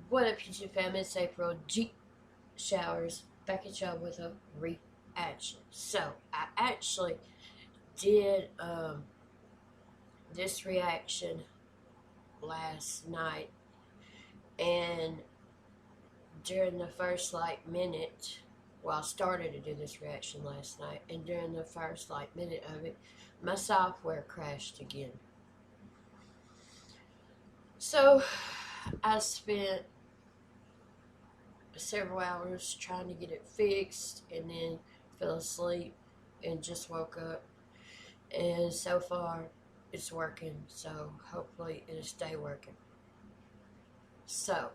What up, YouTube family? It's April G Showers back at y'all with a reaction. So I actually did this reaction last night, and during the first minute, I started to do this reaction last night, and during the first minute of it, my software crashed again. So I spent several hours trying to get it fixed, and then fell asleep and just woke up, and so far it's working, so hopefully it'll stay working. So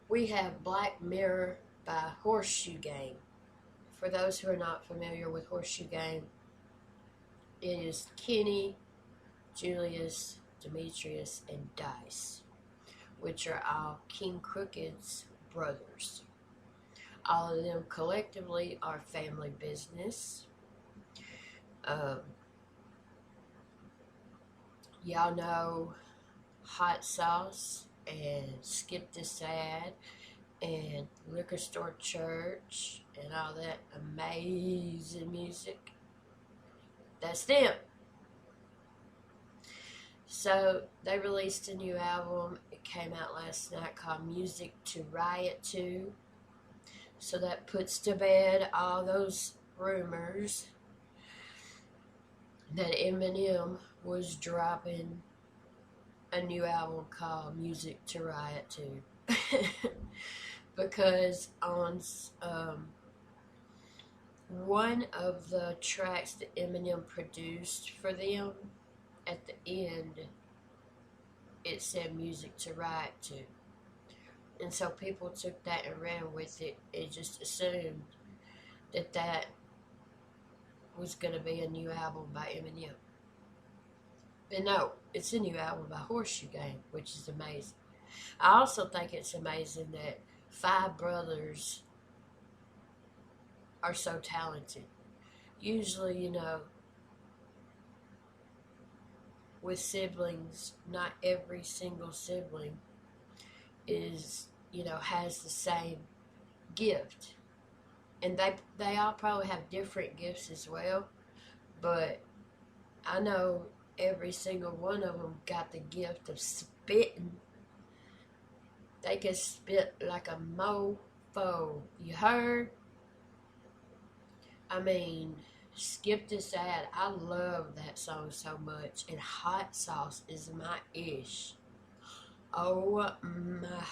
we have Black Mirror by Horseshoe Gang. For those who are not familiar with Horseshoe Gang, it is Kenny, Julius, Demetrius, and Dice, which are all King Crooked's brothers. All of them collectively are family business. Y'all know Hot Sauce and Skip the Sad and Liquor Store Church and all that amazing music. That's them. So they released a new album. It came out last night called Music to Riot 2. So that puts to bed all those rumors that Eminem was dropping a new album called Music to Riot 2. Because on one of the tracks that Eminem produced for them, at the end, it said Music to Riot to. And so people took that and ran with it and just assumed that that was going to be a new album by Eminem. But no, it's a new album by Horseshoe Gang, which is amazing. I also think it's amazing that 5 brothers are so talented. Usually, with siblings, not every single sibling is, has the same gift. And they all probably have different gifts as well. But I know every single one of them got the gift of spitting. They can spit like a mofo. You heard? I mean, Skip the Sad, I love that song so much, and Hot Sauce is my ish. Oh my,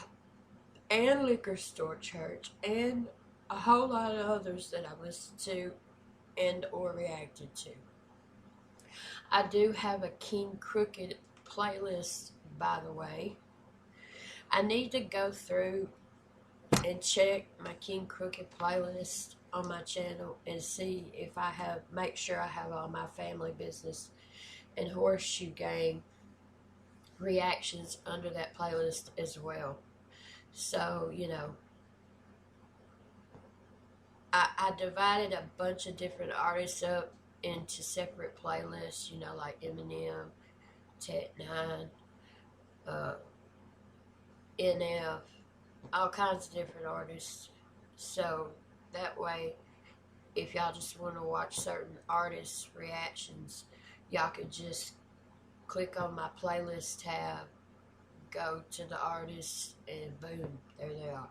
and Liquor Store Church, and a whole lot of others that I listened to and or reacted to. I do have a King Crooked playlist, by the way. I need to go through and check my King Crooked playlist on my channel and see if make sure I have all my family business and Horseshoe Gang reactions under that playlist as well. So, I divided a bunch of different artists up into separate playlists, like Eminem, Tech Nine, NF, all kinds of different artists. So that way, if y'all just want to watch certain artists' reactions, y'all could just click on my playlist tab, go to the artists, and boom, there they are.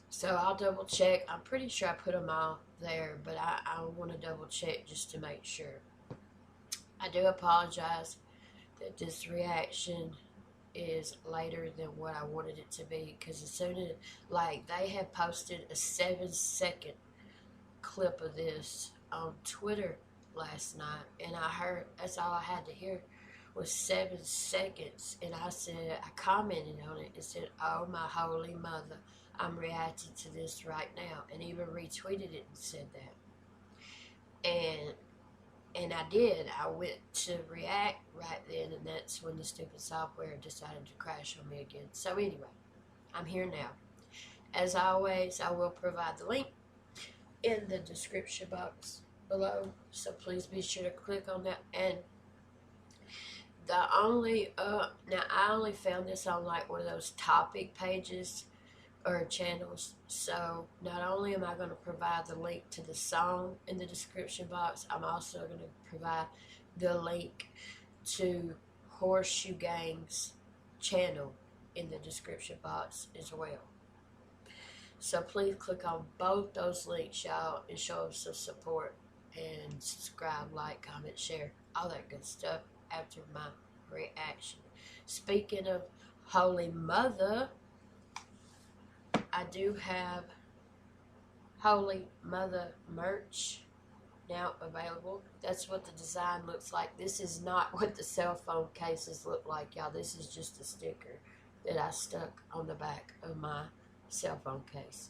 So I'll double check. I'm pretty sure I put them all there, but I want to double check just to make sure. I do apologize that this reaction is later than what I wanted it to be, because as soon as they had posted a 7-second clip of this on Twitter last night, and I heard, that's all I had to hear was 7 seconds, and I commented on it and said, oh my holy mother, I'm reacting to this right now, and even retweeted it and said that. And I did. I went to react right then, and that's when the stupid software decided to crash on me again. So anyway, I'm here now. As always, I will provide the link in the description box below, so please be sure to click on that. And the I only found this on like one of those topic pages or channels. So not only am I going to provide the link to the song in the description box, I'm also going to provide the link to Horseshoe Gang's channel in the description box as well. So please click on both those links, y'all, and show us some support and subscribe, like, comment, share, all that good stuff after my reaction. Speaking of Holy Mother, I do have Holy Mother merch now available. That's what the design looks like. This is not what the cell phone cases look like, y'all. This is just a sticker that I stuck on the back of my cell phone case.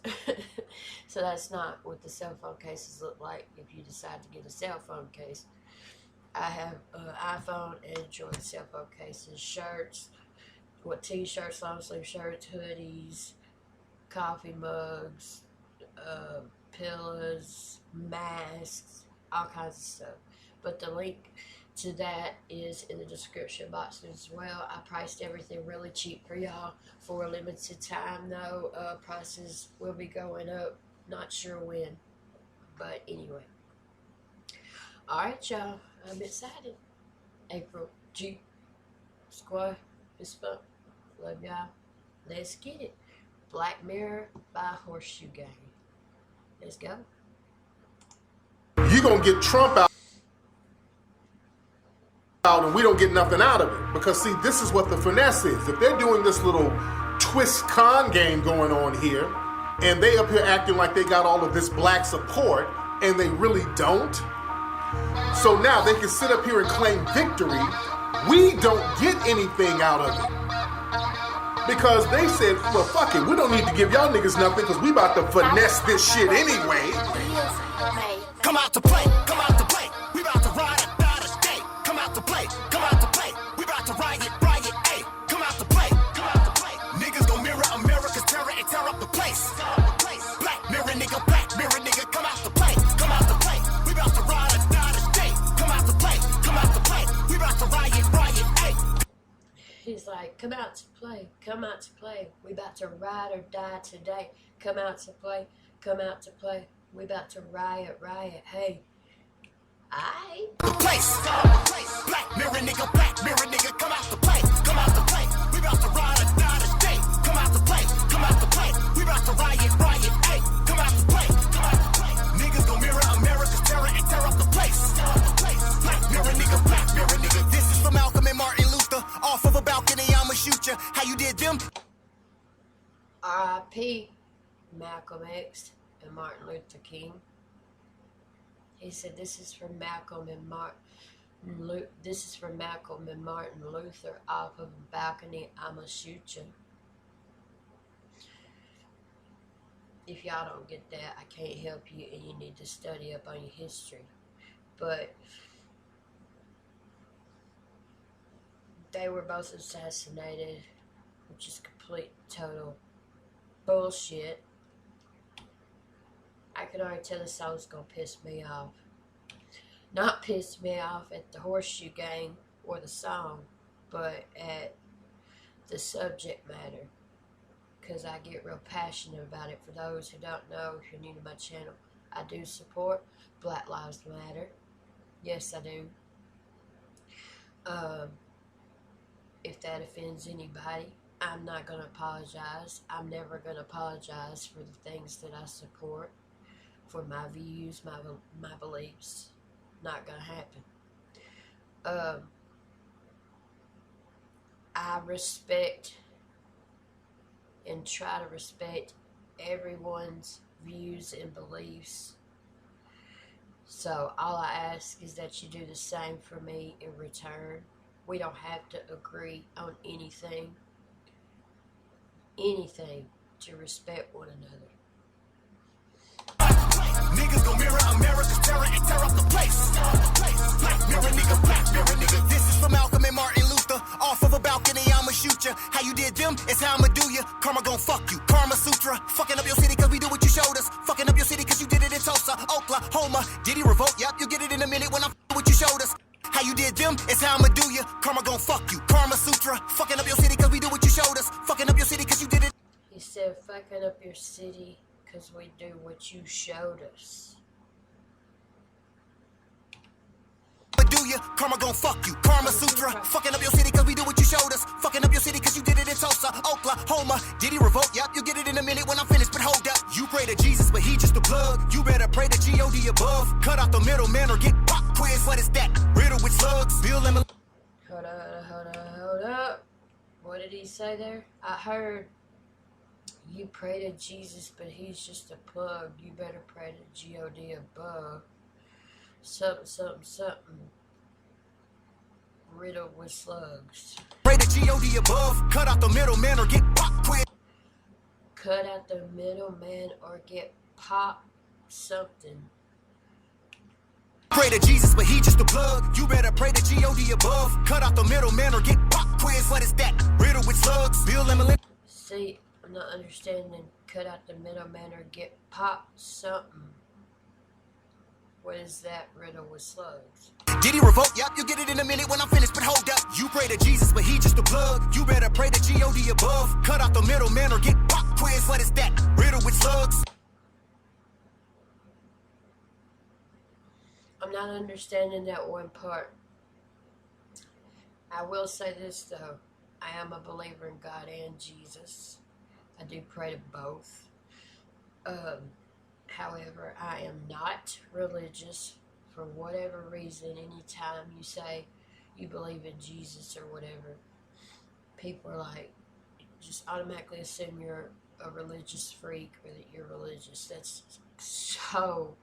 So that's not what the cell phone cases look like if you decide to get a cell phone case. I have iPhone, Android cell phone cases, shirts, t-shirts, long sleeve shirts, hoodies, coffee mugs, pillows, masks, all kinds of stuff. But the link to that is in the description box as well. I priced everything really cheap for y'all for a limited time, though. Prices will be going up, not sure when, but anyway. Alright, y'all, I'm excited. April G Squad is fun. Love y'all. Let's get it. Black Mirror by Horseshoe Gang. Let's go. You're going to get Trump out and we don't get nothing out of it. Because, see, this is what the finesse is. If they're doing this little twist con game going on here, and they up here acting like they got all of this black support, and they really don't, so now they can sit up here and claim victory. We don't get anything out of it. Because they said, well, fuck it, we don't need to give y'all niggas nothing because we about to finesse this shit anyway. Come out to play, come out to play. We about to ride or die today. Come out to play, come out to play. We about to riot, hey. Come out to play, come out to play. Niggas gon' mirror America's terror and tear up the place. Black mirror nigga, come out to play, come out to play. We about to ride or die today. Come out to play, come out to play. We about to riot, hey. He's like, come out to play, come out to play. We about to ride or die today. Come out to play, come out to play. We about to riot, hey. Aight. The place. Black mirror nigga, come out to play, come out to play. We about to ride or die today. Come out to play, come out to play. We about to riot, hey. Come out to play, come out to play. Niggas gon' mirror America's terror and tear up the place. Black mirror nigga. This is for Malcolm and Martin Luther. Off of a balcony, I'ma shoot ya. How you did them? R.I.P. Malcolm X and Martin Luther King. He said, "This is for Malcolm and Martin Luther. Off of a balcony, I'ma shoot you." If y'all don't get that, I can't help you, and you need to study up on your history. But they were both assassinated, which is complete, total bullshit. I could already tell this song's gonna piss me off. Not piss me off at the Horseshoe Gang or the song, but at the subject matter. Because I get real passionate about it. For those who don't know, if you're new to my channel, I do support Black Lives Matter. Yes, I do. If that offends anybody, I'm not going to apologize. I'm never going to apologize for the things that I support, for my views, my beliefs. Not going to happen. I respect and try to respect everyone's views and beliefs. So all I ask is that you do the same for me in return. We don't have to agree on anything to respect one another. Niggas gon' mirror America's terror and tear up the place. Black mirror nigga. This is for Malcolm and Martin Luther. Off of a balcony, I'ma shoot ya. How you did them, it's how I'ma do ya. Karma gon' fuck you, Karma Sutra. Fucking up your city cause we do what you showed us. Fucking up your city cause you did it in Tulsa, Oklahoma. Did he revolt? Yup, you get it in a minute when I'm what you showed us. How you did them, it's how I'ma do ya. Karma gon' fuck you. Karma Sutra, fucking up your city cause we do what you showed us. Fucking up your city cause you did it. He said, fucking up your city because we do what you showed us. But do you? Karma gon' fuck you. Karma Sutra, fucking up your city cause we do what you showed us. Fucking up your city cause you did it in Tulsa, Oklahoma. Did he revolt? Yup, you get it in a minute when I'm finished, but hold up. You pray to Jesus, but he just a plug. You better pray to G-O-D above. Cut out the middleman or get pop quiz. What is that? Riddle with slugs. Bill and Hold up. What did he say there? I heard you pray to Jesus, but he's just a plug. You better pray to G-O-D above. Something. Riddle with slugs. Pray to G-O-D above. Cut out the middleman or get pop quiz. Cut out the middleman or get pop something. Pray to Jesus, but he just a plug. You better pray to G-O-D above. Cut out the middleman or get pop quiz. What is that? Riddle with slugs. Bill and Melinda. See, I'm not understanding. Cut out the middleman or get pop something. What is that? Riddle with slugs. Did he revolt? Yup, you get it in a minute when I'm finished, but hold up. You pray to Jesus, but he just a plug. You better pray to G-O-D above. Cut out the middleman or get pop quiz. What is that? Riddle with slugs. I'm not understanding that one part. I will say this though. I am a believer in God and Jesus. I do pray to both. However, I am not religious for whatever reason. Anytime you say you believe in Jesus or whatever, people are like, just automatically assume you're a religious freak or that you're religious. That's so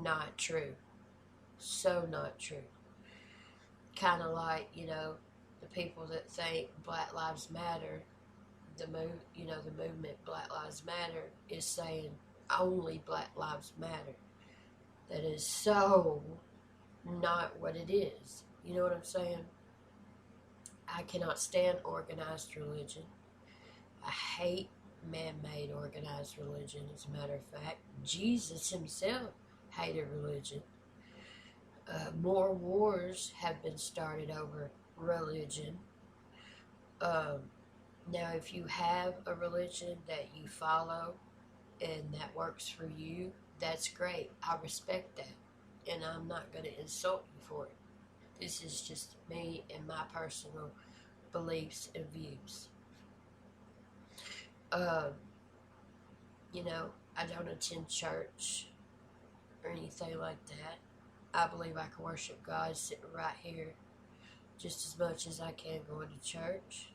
not true. So not true. Kind of like, the people that think Black Lives Matter, the movement Black Lives Matter is saying only Black Lives Matter. That is so not what it is. You know what I'm saying? I cannot stand organized religion. I hate man-made organized religion, as a matter of fact. Jesus himself hated religion. More wars have been started over religion. Now, if you have a religion that you follow and that works for you, that's great. I respect that. And I'm not going to insult you for it. This is just me and my personal beliefs and views. I don't attend church or anything like that. I believe I can worship God sitting right here just as much as I can going to church.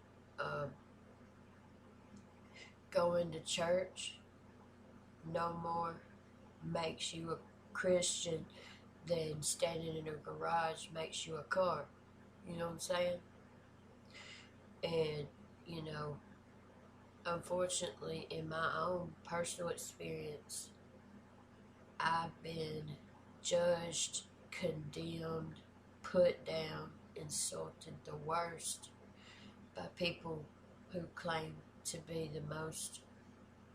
Going to church no more makes you a Christian than standing in a garage makes you a car. You know what I'm saying? And, unfortunately, in my own personal experience, I've been judged, condemned, put down, insulted the worst by people who claim to be the most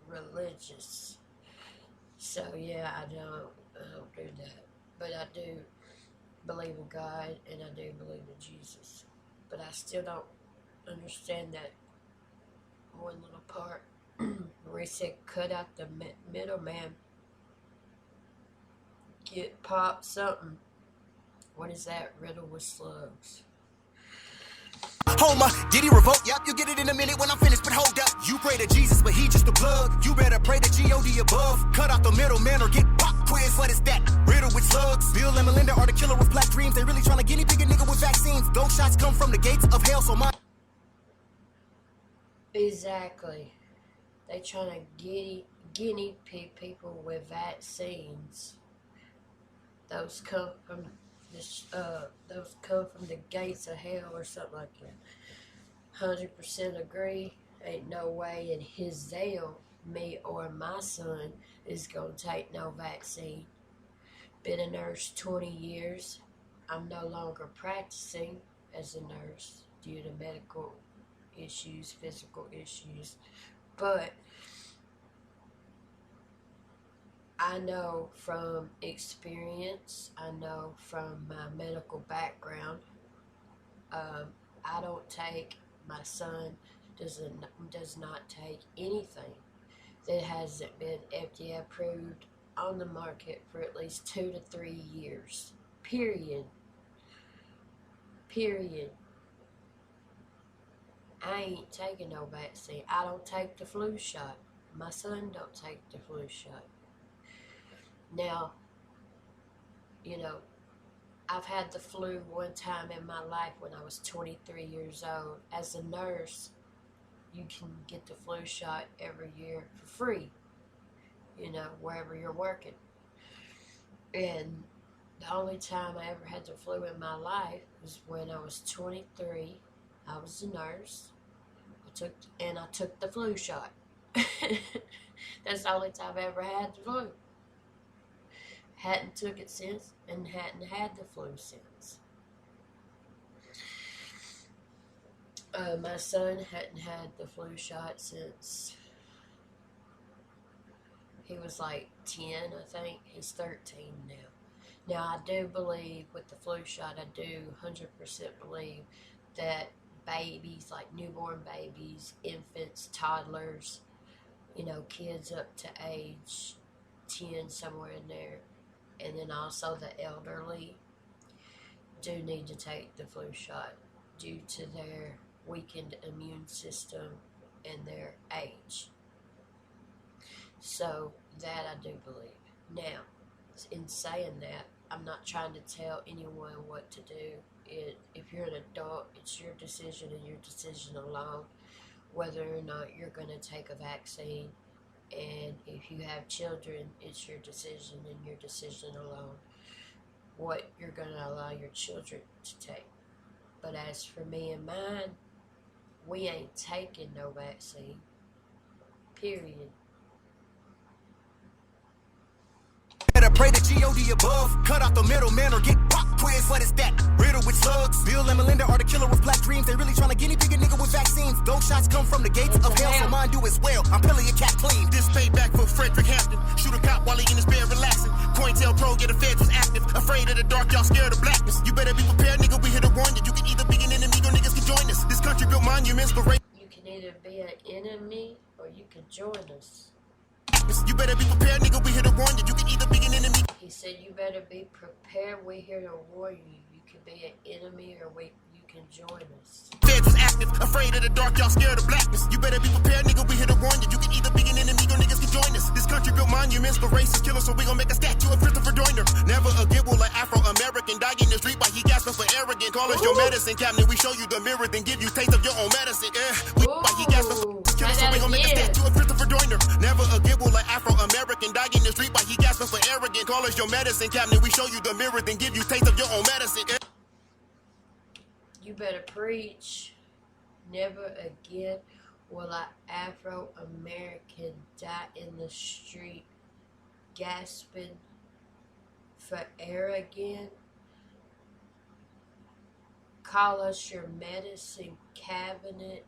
religious. So yeah, I don't do that. But I do believe in God and I do believe in Jesus. But I still don't understand that one little part where he said cut out the middleman, get pop something. What is that? Riddle with slugs. Homer, did he revolt? Yup, you get it in a minute when I'm finished, but hold up. You pray to Jesus, but he just a plug. You better pray to G-O-D above. Cut out the middleman or get pop quiz. What is that? Riddle with slugs. Bill and Melinda are the killer with black dreams. They really trying to guinea pig a nigga with vaccines. Those shots come from the gates of hell, so my... Exactly. They trying to guinea pig people with vaccines. Those come from the gates of hell or something like that. 100% agree. Ain't no way in his hell me or my son is gonna take no vaccine. Been a nurse 20 years. I'm no longer practicing as a nurse due to medical issues, physical issues, but I know from experience, I know from my medical background I don't take, my son does not take anything that hasn't been FDA approved on the market for at least 2 to 3 years. Period. I ain't taking no vaccine. I don't take the flu shot. My son don't take the flu shot. Now, you know, I've had the flu one time in my life when I was 23 years old. As a nurse, you can get the flu shot every year for free, you know, wherever you're working. And the only time I ever had the flu in my life was when I was 23. I was a nurse. I took the flu shot. That's the only time I ever had the flu. Hadn't took it since, and hadn't had the flu since. My son hadn't had the flu shot since he was like 10, I think. He's 13 now. Now, I do believe with the flu shot, I do 100% believe that babies, like newborn babies, infants, toddlers, you know, kids up to age 10, somewhere in there, and then also the elderly do need to take the flu shot due to their weakened immune system and their age. So that I do believe. Now, in saying that, I'm not trying to tell anyone what to do. If you're an adult, it's your decision and your decision alone whether or not you're going to take a vaccine. And if you have children, it's your decision and your decision alone what you're going to allow your children to take. But as for me and mine, we ain't taking no vaccine. Period. Better pray the G.O.D. above. Cut out the middleman or get pop quiz. What is that? Riddle with slugs. Bill and Melinda are the killer with black dreams. They really trying to guinea pig a nigga with vaccines. Those shots come from the gates of hell, so mine do as well. I'm peeling your cat clean. This payback for Frederick Hampton. Shoot a cop while he in his bed relaxing. COINTELPRO, get the feds was active. Afraid of the dark, y'all scared of blackness. You better be prepared, nigga. We here to warn you. You can either be an enemy or niggas can join us. This country built monuments for race. You can either be an enemy or you can join us. You better be prepared, nigga. We here to warn you. You can either be an enemy. He said, you better be prepared. We're here to warn you. You can be an enemy or you can join us. Feds was active. Afraid of the dark, y'all scared of blackness. You better be prepared, nigga. We here to warn you. You can either be an enemy or niggas can join us. This country built monuments for racist killers, so we gon' make a statue of Christopher Joyner. Never a gibble like Afro-American. Die in the street while he gasping for arrogant. Call us your medicine cabinet. We show you the mirror, then give you taste of your own medicine. While he gasping for killers, so we gon' make a statue of Christopher Joyner. Never a gibble like Afro-American. Die in the street while he gasping for arrogant. Call us your medicine cabinet. We show you the mirror, then give you taste of your own medicine. You better preach. Never again will an Afro-American die in the street gasping for air again. Call us your medicine cabinet.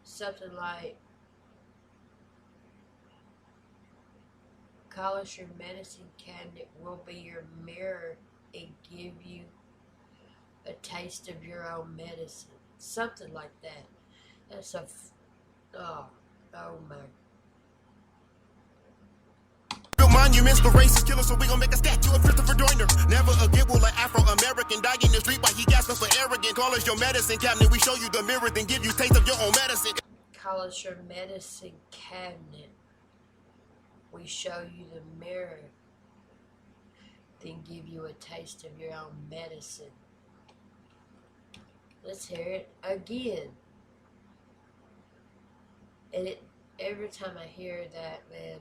Something like, call us your medicine cabinet. We'll be your mirror and give you a taste of your own medicine. Something like that. That's oh my. Monuments for racist killers, so we gon' make a statue of Christopher Joyner. Never a gibble like Afro-American. Die in the street while he gasping for arrogant. Call us your medicine cabinet. We show you the mirror, then give you taste of your own medicine. Call us your medicine cabinet. We show you the mirror, then give you a taste of your own medicine. Let's hear it again. And every time I hear that, man,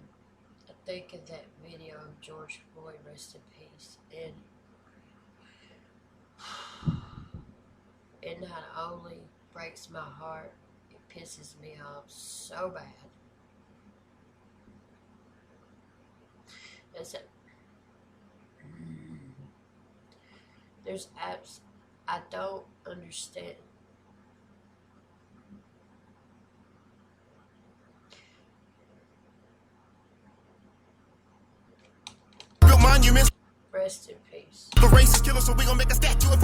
I think of that video of George Floyd, rest in peace. And it not only breaks my heart, it pisses me off so bad. There's apps I don't understand. Monuments. Rest in peace. The racist killer, so we gon' make a statue of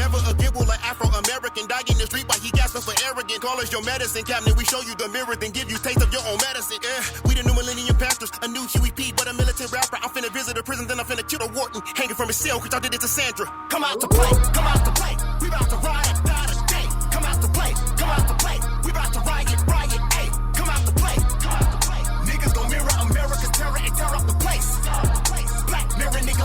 Never a gibble like Afro-American. Die in the street while he gasping for arrogant. Call us your medicine cabinet. We show you the mirror, then give you taste of your own medicine. Yeah, we the new millennium pastors. A new Huey P, but a militant rapper. I'm finna visit a prison, then I'm finna kill a Wharton. Hanging from his cell, cause y'all did it to Sandra. Come out to play, come out to play. We about to ride or die today. Come out to play, come out to play. We about to riot, riot, ayy. Come out to play, come out to play. Niggas gon' mirror America's terror and tear up the place. Black mirror nigga,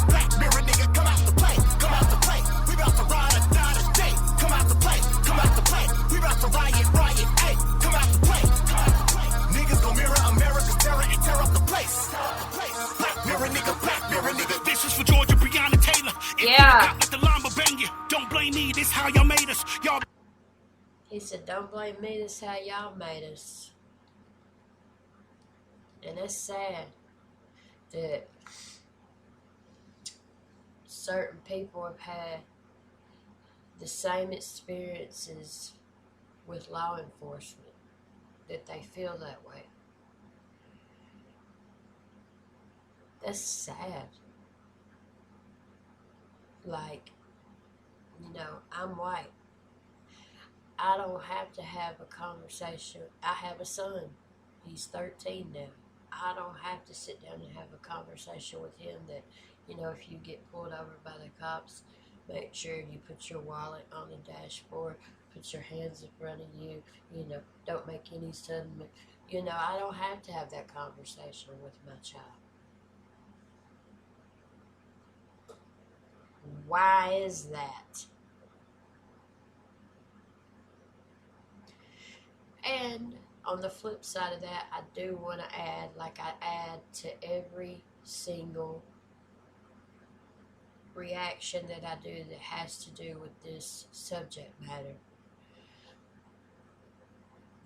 come out to play, come out to play. We about to ride or die today. Come out to play, come out to play. We about to riot, riot, ayy. Come out to play, come out to play. Niggas gon' mirror America's terror and tear up the place. Black mirror nigga. This is for Georgia Breonna Taylor. Yeah. Let the llama bang you. Don't blame me, this how y'all made us. Y'all. He said, don't blame me, this is how y'all made us. And it's sad that certain people have had the same experiences with law enforcement, that they feel that way. That's sad. Like, you know, I'm white. I don't have to have a conversation. I have a son. He's 13 now. I don't have to sit down and have a conversation with him that, you know, if you get pulled over by the cops, make sure you put your wallet on the dashboard, put your hands in front of you, you know, don't make any sudden, you know, I don't have to have that conversation with my child. Why is that? And on the flip side of that, I do want to add, like I add to every single reaction that I do that has to do with this subject matter.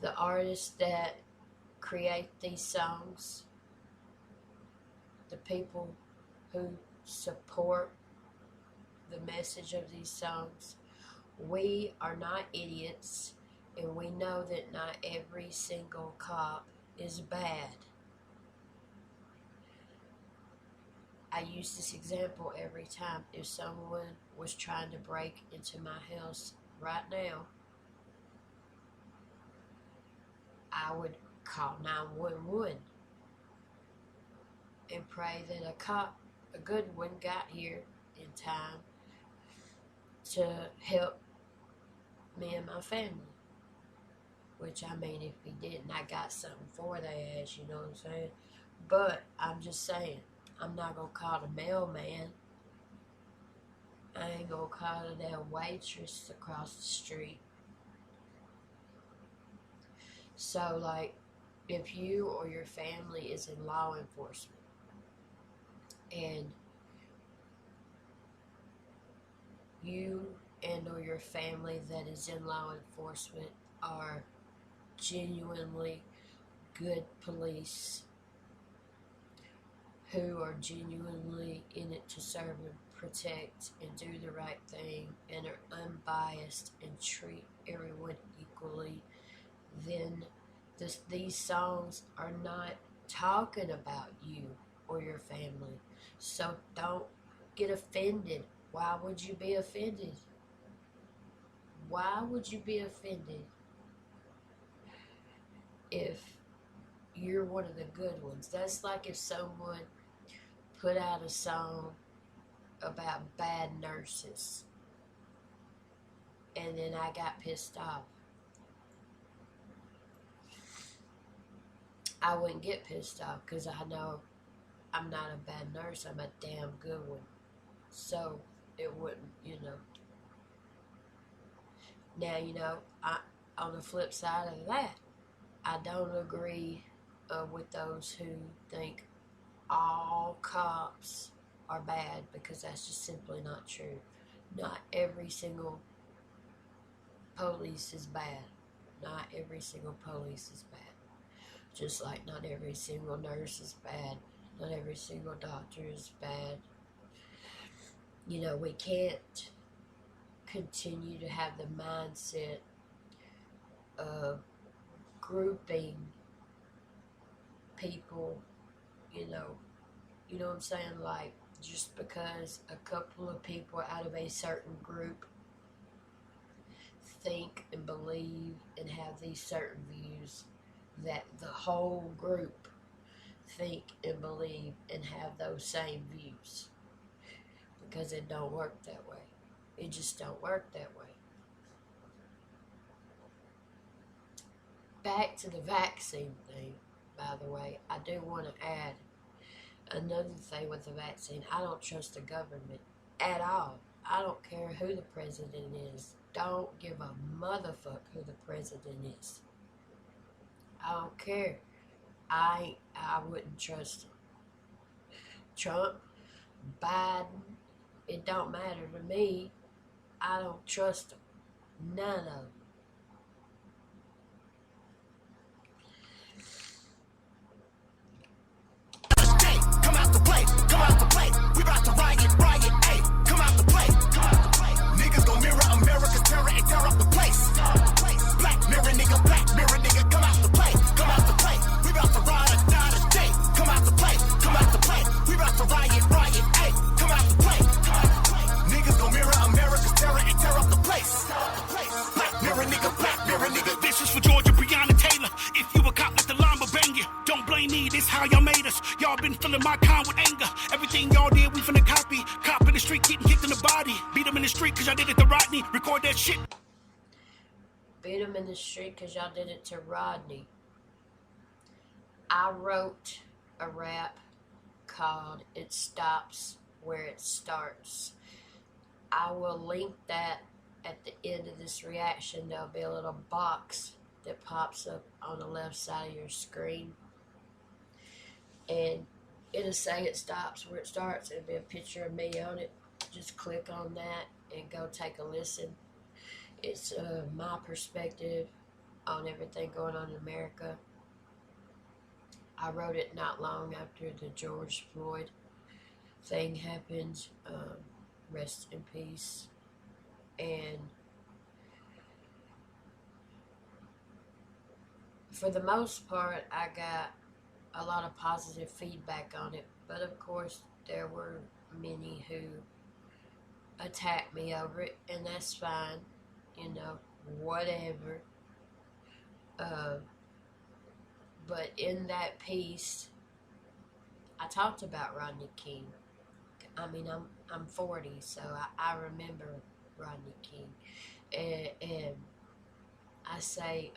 The artists that create these songs, the people who support the message of these songs, we are not idiots, and we know that not every single cop is bad. I use this example every time. If someone was trying to break into my house right now, I would call 911 and pray that a cop, a good one, got here in time to help me and my family. Which, I mean, if he didn't, I got something for their ass, you know what I'm saying? But I'm just saying, I'm not going to call the mailman. I ain't going to call the damn waitress across the street. So, like, if you or your family is in law enforcement and you and or your family that is in law enforcement are genuinely good police who are genuinely in it to serve and protect and do the right thing and are unbiased and treat everyone equally, then these songs are not talking about you or your family. So don't get offended. Why would you be offended? Why would you be offended if you're one of the good ones? That's like if someone put out a song about bad nurses and then I got pissed off. I wouldn't get pissed off because I know I'm not a bad nurse. I'm a damn good one. So it wouldn't, you know. Now, you know, on the flip side of that, I don't agree with those who think all cops are bad, because that's just simply not true. Not every single police is bad. Not every single police is bad. Just like not every single nurse is bad. Not every single doctor is bad. You know, we can't continue to have the mindset of grouping people, you know what I'm saying? Like, just because a couple of people out of a certain group think and believe and have these certain views that the whole group think and believe and have those same views, because it don't work that way. It just don't work that way. Back to the vaccine thing, by the way, I do want to add another thing with the vaccine. I don't trust the government at all. I don't care who the president is. Don't give a motherfuck who the president is. I don't care. I wouldn't trust him. Trump, Biden, it don't matter to me. I don't trust them. None of them. Come out to play, come out to play. We about to riot, hey. Come out to play, come out to play. Niggas gon' mirror America's terror and tear up the place. Black mirror nigga, come out to play, come out to play. We about to ride or die today. Come out to play, come out to play. We about to riot, hey. Come out to play, come out to play. Niggas gon' mirror America's terror and tear up the place. Black mirror nigga. This is for Georgia, Breonna Taylor. If you a cop, let the llama bang you. Don't blame me, this how y'all made us. Y'all been filling my con with anger. Everything y'all did, we finna copy. Cop in the street, getting kicked in the body. Beat him in the street, cause y'all did it to Rodney. Record that shit. Beat him in the street because y'all did it to Rodney. I wrote a rap called It Stops Where It Starts. I will link that at the end of this reaction. There'll be a little box that pops up on the left side of your screen. And it'll say it stops where it starts. It'll be a picture of me on it. Just click on that and go take a listen. It's my perspective on everything going on in America. I wrote it not long after the George Floyd thing happened. Rest in peace. And for the most part, I got a lot of positive feedback on it. But of course, there were many who attacked me over it, and that's fine. You know, whatever. But in that piece, I talked about Rodney King. I mean, I'm 40, so I remember Rodney King, and I say,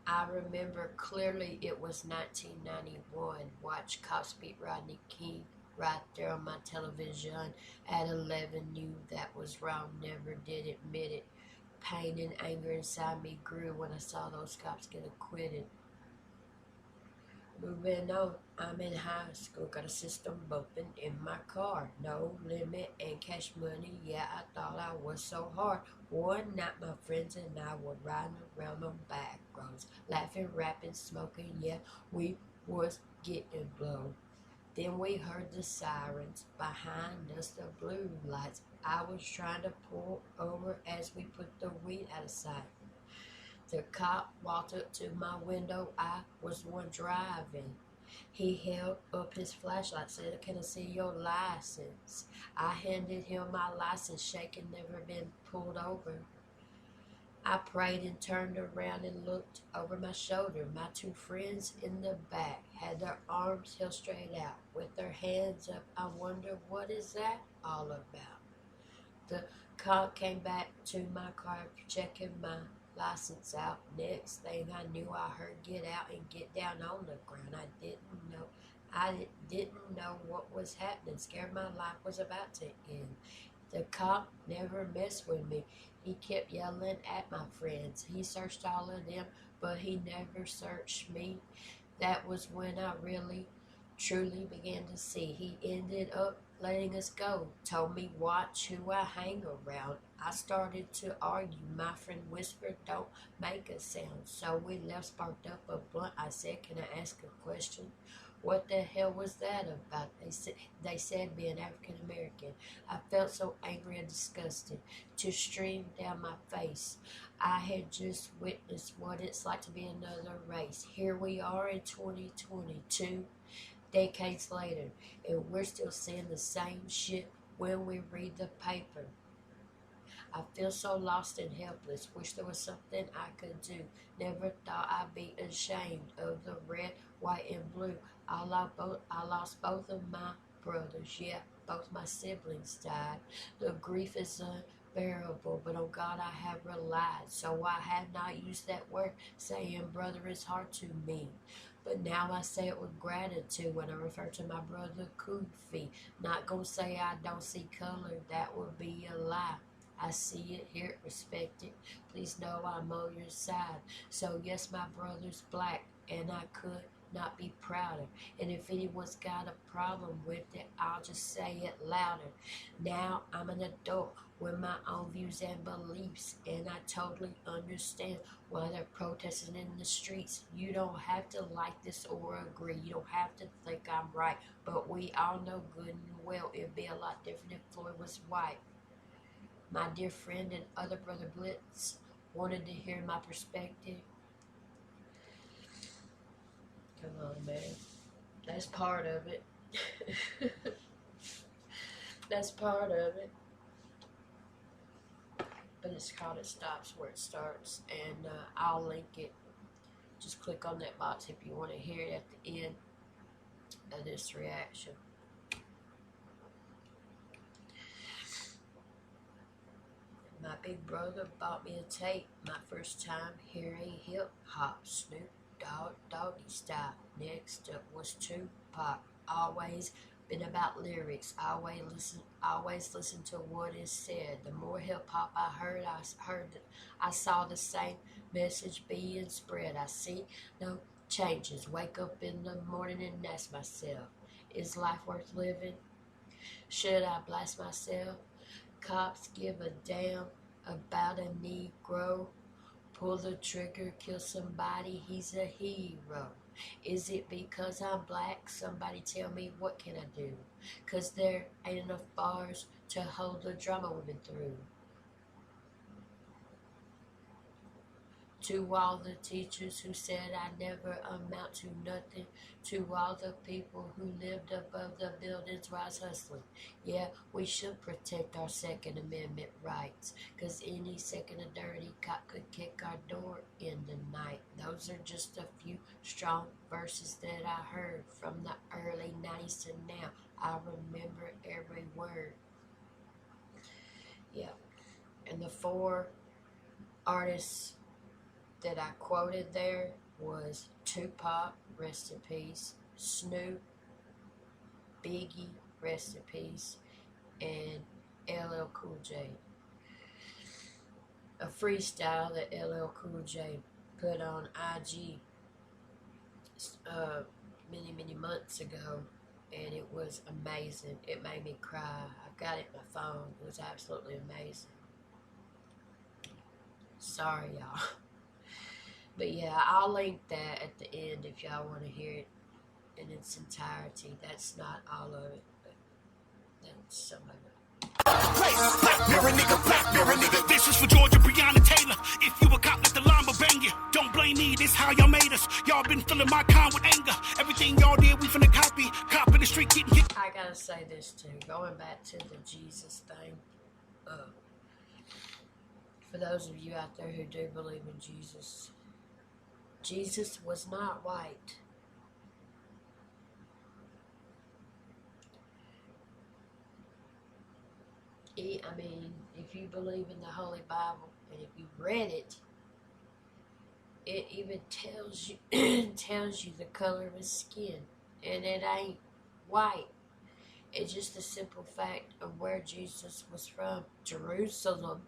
I remember clearly it was 1991. Watch cops beat Rodney King right there on my television. At 11, knew that was wrong, never did admit it. Pain and anger inside me grew when I saw those cops get acquitted. Moving on, I'm in high school, got a system bumping in my car. No limit and cash money, yeah, I thought I was so hard. One night my friends and I were riding around on back roads, laughing, rapping, smoking, yeah, we was getting blown. Then we heard the sirens, behind us the blue lights. I was trying to pull over as we put the weed out of sight. The cop walked up to my window, I was the one driving. He held up his flashlight, said, "Can I see your license?" I handed him my license, shaking, never been pulled over. I prayed and turned around and looked over my shoulder. My two friends in the back had their arms held straight out with their hands up. I wonder, what is that all about? The cop came back to my car, checking my license out. Next thing I knew, I heard "get out" and "get down" on the ground. I didn't know what was happening. Scared my life was about to end. The cop never messed with me. He kept yelling at my friends. He searched all of them, but he never searched me. That was when I really, truly began to see. He ended up letting us go. Told me, watch who I hang around. I started to argue. My friend whispered, "Don't make a sound." So we left, sparked up a blunt. I said, "Can I ask a question?" What the hell was that about? They said being African American. I felt so angry and disgusted. Tears streamed down my face. I had just witnessed what it's like to be another race. Here we are in 2022, decades later, and we're still seeing the same shit when we read the paper. I feel so lost and helpless. Wish there was something I could do. Never thought I'd be ashamed of the red, white, and blue. I lost both of my brothers. Yeah, both my siblings died. The grief is unbearable, but on God I have relied. So I have not used that word. Saying brother is hard to me. But now I say it with gratitude when I refer to my brother Kofi. Not gonna say I don't see color, that would be a lie. I see it, hear it, respect it. Please know I'm on your side. So yes, my brother's black, and I could not be prouder. And if anyone's got a problem with it, I'll just say it louder. Now I'm an adult with my own views and beliefs, and I totally understand why they're protesting in the streets. You don't have to like this or agree. You don't have to think I'm right, but we all know good and well it'd be a lot different if Floyd was white. My dear friend and other brother Blitz wanted to hear my perspective. Come on, man. That's part of it. That's part of it. But it's called It Stops Where It Starts. And I'll link it. Just click on that box if you want to hear it at the end of this reaction. My big brother bought me a tape. My first time hearing hip hop. Snoop Dogg, Doggy Style. Next up was Tupac. Always been about lyrics. Always listen to what is said. The more hip hop I heard I saw the same message being spread. I see no changes. Wake up in the morning and ask myself, is life worth living? Should I blast myself? Cops give a damn about a Negro. Pull the trigger, kill somebody, he's a hero. Is it because I'm black? Somebody tell me, what can I do? 'Cause there ain't enough bars to hold the drama we've been through. To all the teachers who said I never amount to nothing. To all the people who lived above the buildings while I was hustling. Yeah, we should protect our Second Amendment rights. 'Cause any second a dirty cop could kick our door in the night. Those are just a few strong verses that I heard from the early 90s to now. I remember every word. Yeah. And the 4 artists that I quoted there was Tupac, rest in peace, Snoop, Biggie, rest in peace, and LL Cool J. A freestyle that LL Cool J put on IG many months ago, and it was amazing. It made me cry. I've got it on my phone. It was absolutely amazing. Sorry, y'all. But yeah, I'll link that at the end if y'all want to hear it in its entirety. That's not all of it, but that's some of it. Black mirror nigga. This is for Georgia, Breonna Taylor. If you a cop, let the llama bang you. Don't blame me, this how y'all made us. Y'all been filling my con with anger. Everything y'all did, we finna copy. Cop in the street getting hit. I gotta say this too, going back to the Jesus thing. For those of you out there who do believe in Jesus, Jesus was not white. I mean, if you believe in the Holy Bible and if you read it, it even tells you the color of his skin, and it ain't white. It's just the simple fact of where Jesus was from, Jerusalem.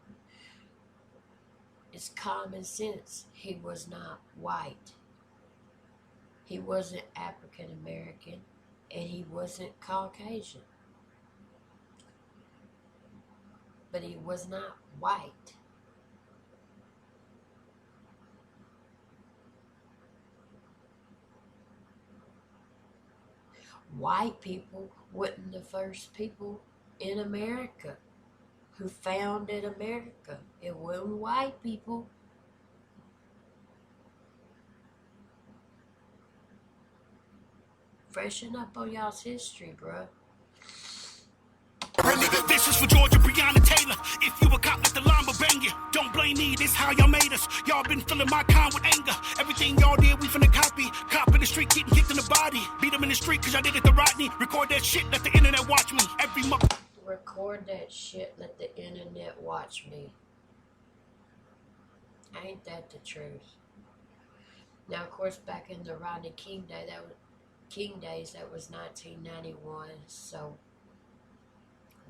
It's common sense. He was not white. He wasn't African American, and he wasn't Caucasian. But he was not white. White people weren't the first people in America who founded America. It wasn't white people. Freshen up on y'all's history, bruh. This is for Georgia, Breonna Taylor. If you a cop, let the this how y'all made us. Y'all been filling my con with anger. Everything y'all did, we finna copy. Cop in the street, getting kicked in the body. Beat them in the street, cause y'all did it to Rodney. Record that shit, let the internet watch me. Every month. Record that shit, let the internet watch me. Ain't that the truth? Now, of course, back in the Rodney King days, that was 1991. So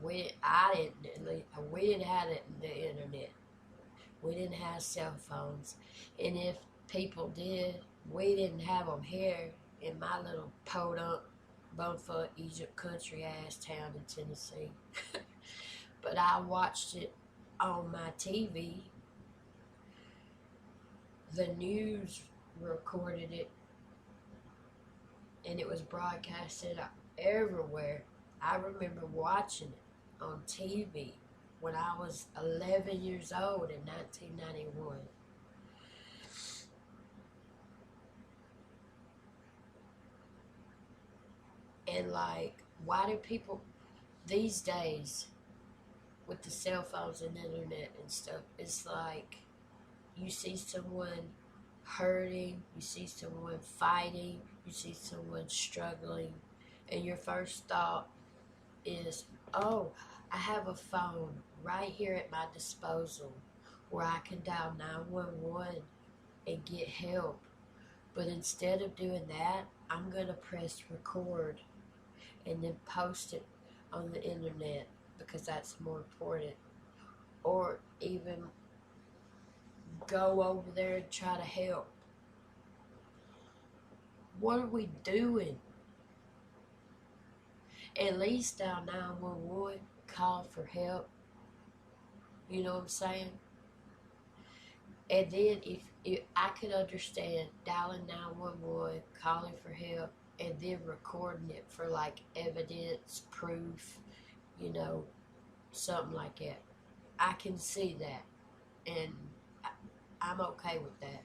we didn't have the internet. We didn't have cell phones, and if people did, we didn't have them here in my little podunk, bumfuck Egypt country ass town in Tennessee. But I watched it on my TV. The news recorded it, and it was broadcasted everywhere. I remember watching it on TV when I was 11 years old in 1991. And like, why do people these days with the cell phones and internet and stuff, it's like you see someone hurting, you see someone fighting, you see someone struggling, and your first thought is, oh, I have a phone right here at my disposal where I can dial 911 and get help. But instead of doing that, I'm going to press record and then post it on the internet because that's more important. Or even go over there and try to help. What are we doing? At least dial 911, call for help. You know what I'm saying? And then if I could understand dialing 911, calling for help, and then recording it for like evidence, proof, you know, something like that. I can see that, and I'm okay with that.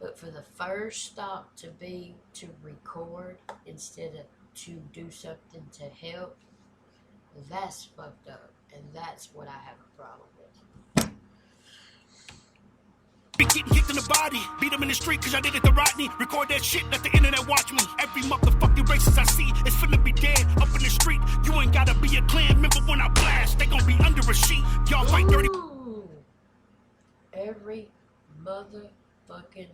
But for the first thought to be to record instead of to do something to help, that's fucked up, and that's what I have a problem with. Be getting kicked in the body, beat them in the street cause I did it to Rodney. Record that shit, let the internet watch me. Every motherfucking racist I see is finna be dead up in the street. You ain't gotta be a clan member when I blast. They gon' be under a sheet. Y'all fight dirty. Every motherfucking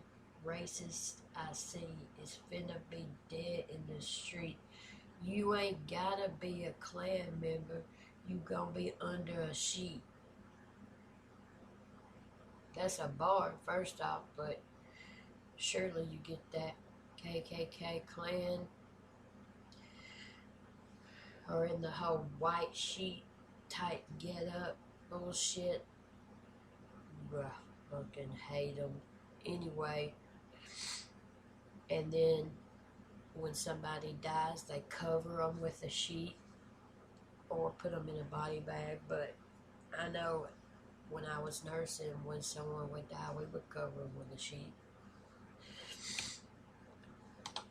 racist I see is finna be dead in the street. You ain't gotta be a clan member. You gonna be under a sheet. That's a bar, first off, but surely you get that KKK clan or in the whole white sheet type get up bullshit. Bruh, fucking hate them. Anyway, and then when somebody dies, they cover them with a sheet or put them in a body bag. But I know when I was nursing, when someone would die, we would cover them with a sheet.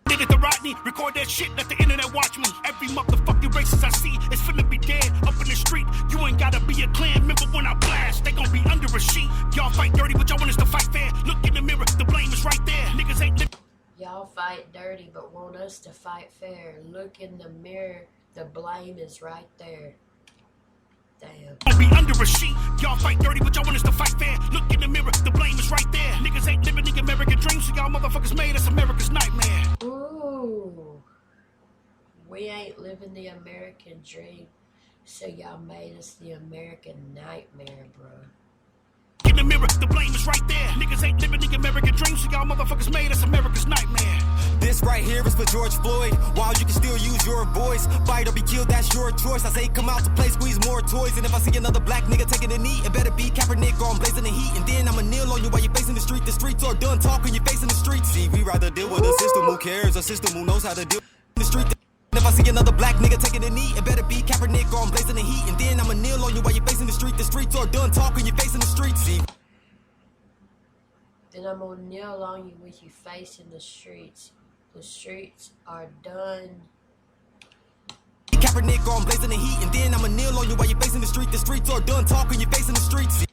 Did it to Rodney, record that shit, let the internet watch me. Every motherfucking racist I see is finna be dead up in the street. You ain't gotta be a clan member when I blast. They gon' be under a sheet. Y'all fight dirty, but y'all want us to fight fair. Look in the mirror, the blame is right there. Niggas ain't living. Y'all fight dirty, but want us to fight fair. Look in the mirror, the blame is right there. Damn. Be under a sheet. Y'all fight dirty, but y'all want us to fight fair. Look in the mirror, the blame is right there. Niggas ain't living the American dream, so y'all motherfuckers made us America's nightmare. Ooh. We ain't living the American dream, so y'all made us the American nightmare, bro. In the mirror, the blame is right there. Niggas ain't living the American dream, so y'all motherfuckers made us America's nightmare. This right here is for George Floyd. While you can still use your voice, fight or be killed, that's your choice. I say come out to play, squeeze more toys. And if I see another black nigga taking a knee, it better be Kaepernick or I'm blazing the heat. And then I'ma kneel on you while you're facing the street. The streets are done talking, you're facing the streets. See, we rather deal with a system who cares, a system who knows how to deal in the street. If I see another black nigga taking a knee, it better be Kaepernick or I'm blazing the heat. And then I'ma kneel on you while you're facing the street. The streets are done talking, you're facing the streets. See. Then I'm gonna kneel on you with you facing the streets. The streets are done. Kaepernick or I'm blazing the heat. And then I'ma kneel on you while you're facing the street. The streets are done talking, you're facing the streets.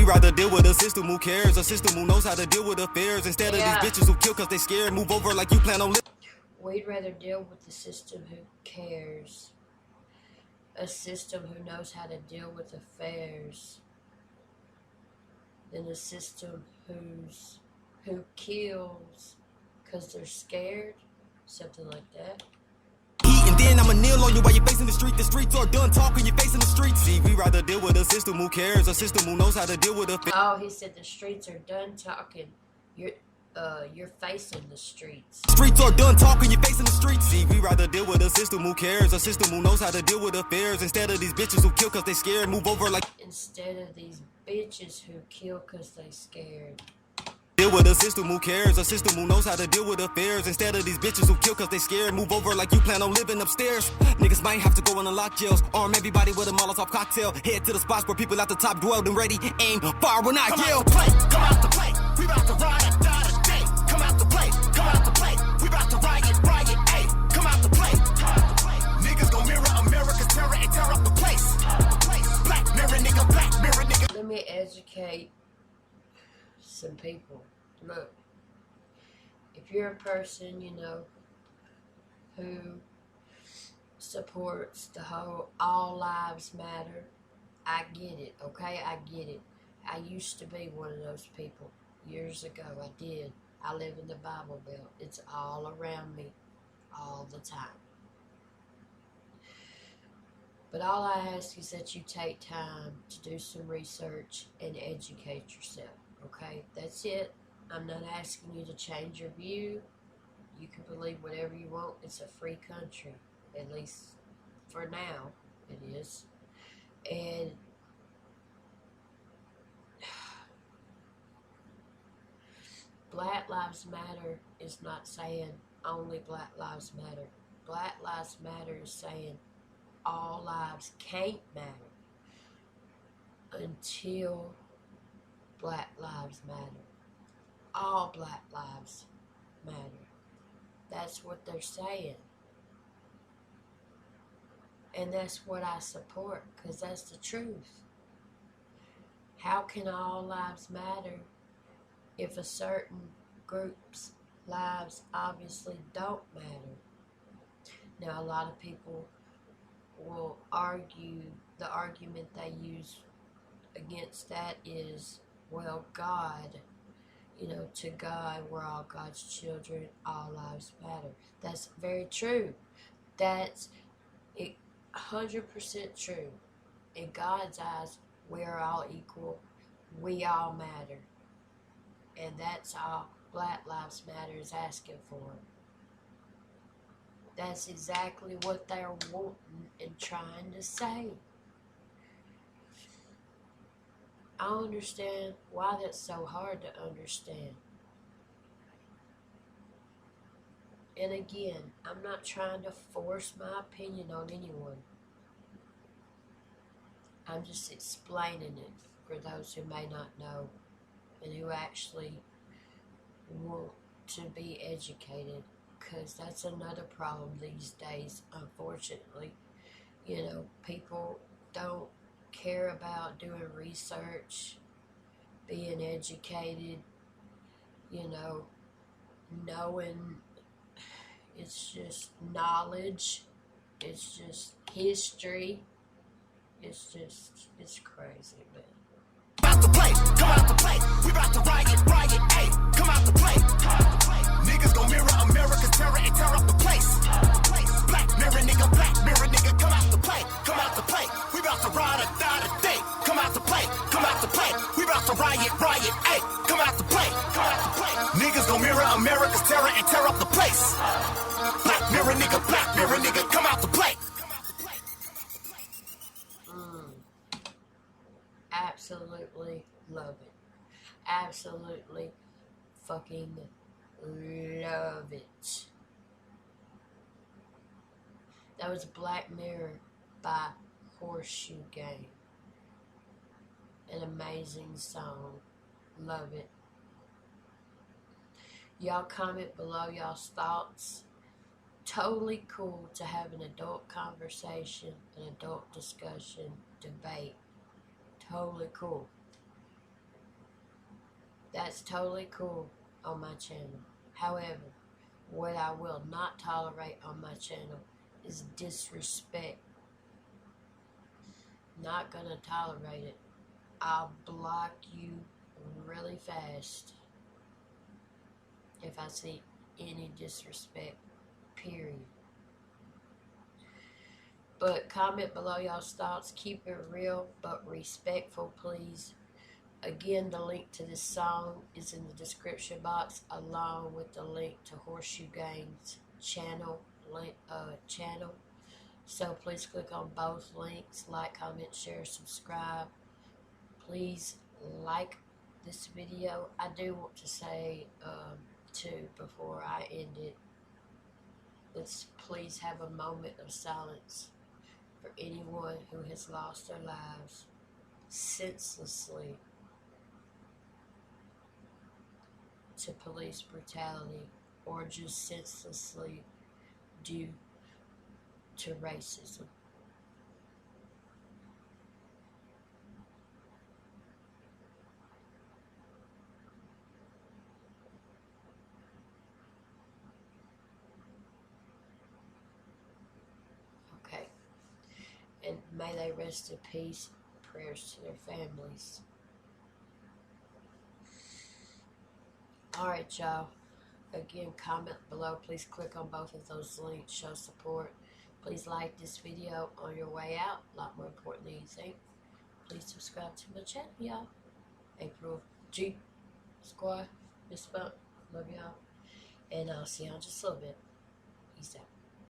we rather deal with a system who cares, a system who knows how to deal with affairs, instead of these bitches who kill cause they scared. Move over like you plan on living. We'd rather deal with the system who cares, a system who knows how to deal with affairs, than a system who kills because they're scared, something like that. And then I'ma kneel on you while you're facing the street. The streets are done talking, you're facing the streets. See, we rather deal with a system who cares, a system who knows how to deal with affairs. Oh, he said the streets are done talking. You're facing the streets. Streets are done talking, you're facing the streets. See, we rather deal with a system who cares, a system who knows how to deal with affairs, instead of these bitches who kill cause they scared. Move over like. Instead of these bitches who kill cause they scared. Deal with a system who cares, a system who knows how to deal with affairs, instead of these bitches who kill cause they scared. Move over like you plan on living upstairs. Niggas might have to go in the lock jails, arm everybody with a Molotov cocktail. Head to the spots where people at the top dwelled and ready, aim, fire when I yell. Come out to play, we about to ride or die today. Come out to play, we about to riot, ayy. Come out to play, niggas gon' mirror America's terror and tear up the place. Black mirror nigga. Let me educate some people. Look, if you're a person, who supports the whole all lives matter, I get it, okay? I get it. I used to be one of those people years ago. I did. I live in the Bible Belt. It's all around me all the time. But all I ask is that you take time to do some research and educate yourself, okay? That's it. I'm not asking you to change your view. You can believe whatever you want. It's a free country, at least for now it is. And Black Lives Matter is not saying only Black Lives Matter. Black Lives Matter is saying all lives can't matter until Black Lives Matter. All Black lives matter. That's what they're saying. And that's what I support, because that's the truth. How can all lives matter if a certain group's lives obviously don't matter? Now, a lot of people will argue, the argument they use against that is, well, God, to God, we're all God's children, all lives matter. That's very true. That's 100% true. In God's eyes, we are all equal. We all matter. And that's all Black Lives Matter is asking for. That's exactly what they're wanting and trying to say. I don't understand why that's so hard to understand. And again, I'm not trying to force my opinion on anyone. I'm just explaining it for those who may not know and who actually want to be educated, because that's another problem these days, unfortunately. People don't care about doing research, being educated, knowing. It's just knowledge, it's just history, it's crazy, man. Come out to play, we about to riot, ayy. Come out to play, niggas gon' mirror America's terror and tear up the place. Black mirror nigga, come out to play, we about to ride or die today. Come out to play, we about to riot, ayy. Come out to play, niggas gon' mirror America's terror and tear up the place. Black mirror nigga, come out to play. Absolutely love it. Absolutely fucking love it. That was Black Mirror by Horseshoe Game. An amazing song. Love it. Y'all comment below y'all's thoughts. Totally cool to have an adult conversation, an adult discussion, debate. Totally cool. That's totally cool on my channel. However, what I will not tolerate on my channel is disrespect. Not gonna tolerate it. I'll block you really fast if I see any disrespect, period. But comment below y'all's thoughts. Keep it real but respectful, please. Again, the link to this song is in the description box, along with the link to Horseshoe Gang's channel. So please click on both links. Like, comment, share, subscribe. Please like this video. I do want to say too, before I end it, let's please have a moment of silence for anyone who has lost their lives senselessly to police brutality, or just senselessly due to racism. Okay. And may they rest in peace. Prayers to their families. Alright, y'all. Again, comment below. Please click on both of those links. Show support. Please like this video on your way out. A lot more important than you think. Please subscribe to my channel, y'all. April G Squad. Miss Bump. Love y'all. And I'll see y'all in just a little bit. Peace out.